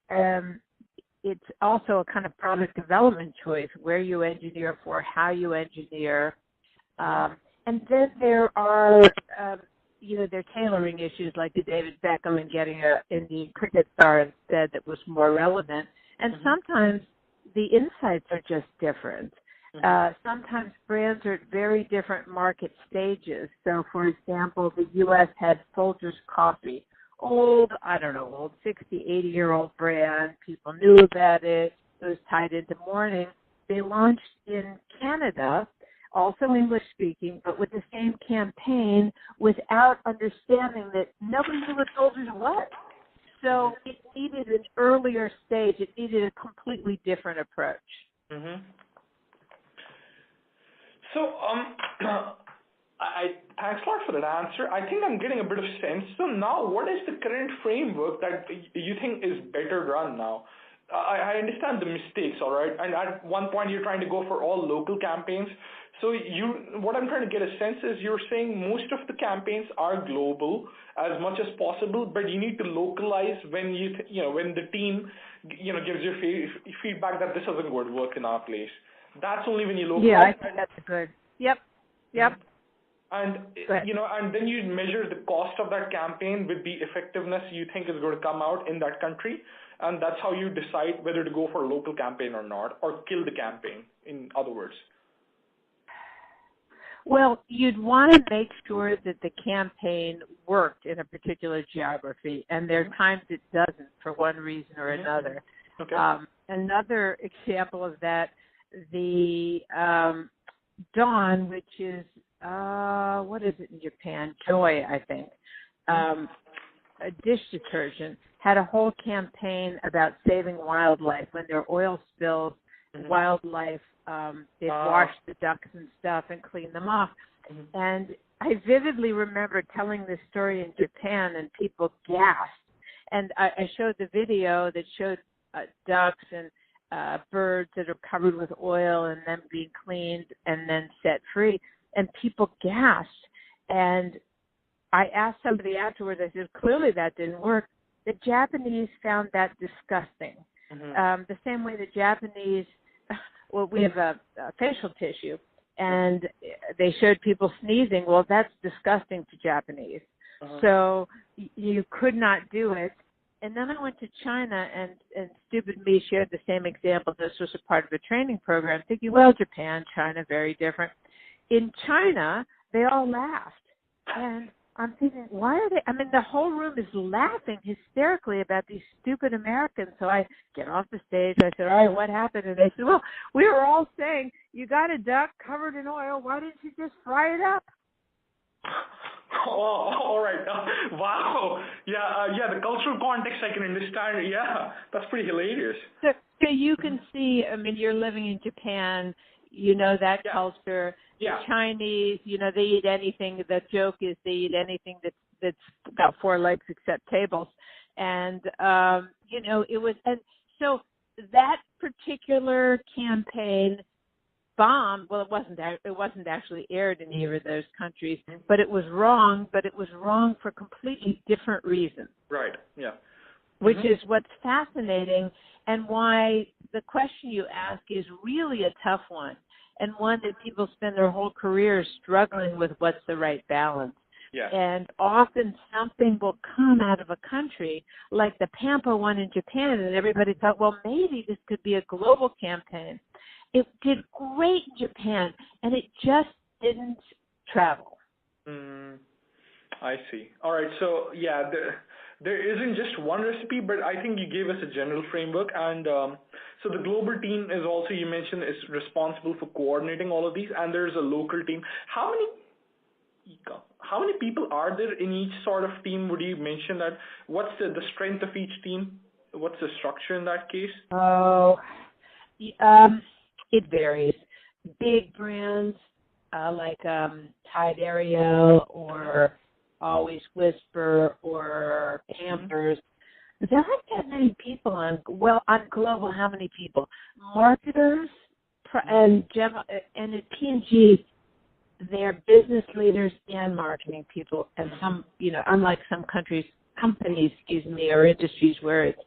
it's also a kind of product development choice, where you engineer for, how you engineer. And then there are, there are tailoring issues like the David Beckham and getting an Indian cricket star instead that was more relevant. And sometimes the insights are just different. Sometimes brands are at very different market stages. So, for example, the U.S. had Folgers Coffee, old 60, 80-year-old brand. People knew about it. It was tied into morning. They launched in Canada, also English-speaking, but with the same campaign without understanding that nobody knew what Folgers was. So it needed an earlier stage. It needed a completely different approach. So, thanks a lot for that answer. I think I'm getting a bit of sense. So now, what is the current framework that you think is better run now? I understand the mistakes, all right? And at one point, you're trying to go for all local campaigns. So what I'm trying to get a sense is you're saying most of the campaigns are global as much as possible, but you need to localize when when the team gives you feedback that this isn't going to work in our place. That's only when you localize. Yeah, I think that's good. Yep. And and then you measure the cost of that campaign with the effectiveness you think is going to come out in that country, and that's how you decide whether to go for a local campaign or not, or kill the campaign, in other words. Well, you'd want to make sure that the campaign worked in a particular geography, and there are times it doesn't for one reason or another. Okay. Another example of that, the Dawn, which is, what is it in Japan? Joy, I think, a dish detergent, had a whole campaign about saving wildlife. When there are oil spills, wildlife, they'd wash the ducks and stuff and clean them off. And I vividly remember telling this story in Japan, and people gasped. And I showed the video that showed ducks and birds that are covered with oil and then being cleaned and then set free. And people gasped. And I asked somebody afterwards, I said, clearly that didn't work. The Japanese found that disgusting. The same way the Japanese, well, we have a facial tissue, and they showed people sneezing. Well, that's disgusting to Japanese. So you could not do it. And then I went to China, and stupid me shared the same example. This was a part of a training program, thinking, well, Japan, China, very different. In China, they all laughed. And I'm thinking, why are they? I mean, the whole room is laughing hysterically about these stupid Americans. So I get off the stage. I said, all right, what happened? And they said, well, we were all saying, you got a duck covered in oil. Why didn't you just fry it up? Oh, all right. Wow. Yeah, the cultural context I can understand. Yeah, that's pretty hilarious. So you can see, I mean, you're living in Japan. You know that culture. The Chinese, they eat anything. The joke is they eat anything that's got four legs except tables. And, it was, and so that particular campaign bombed. Well, it wasn't actually aired in either of those countries, but it was wrong, for completely different reasons. Right, yeah. Which is what's fascinating, and why the question you ask is really a tough one, and one that people spend their whole careers struggling with what's the right balance. Yeah. And often something will come out of a country, like the Pampa one in Japan, and everybody thought, well, maybe this could be a global campaign. It did great in Japan, and it just didn't travel. I see. All right. So, yeah, there isn't just one recipe, but I think you gave us a general framework. And so the global team is also, you mentioned, is responsible for coordinating all of these, and there's a local team. How many people are there in each sort of team? Would you mention that? What's the strength of each team? What's the structure in that case? It varies. Big brands like Tide Ariel or Always Whisper or Pampers, there aren't that many people on global. How many people? Marketers and at P&G, they're business leaders and marketing people. And some, unlike some companies, or industries where it's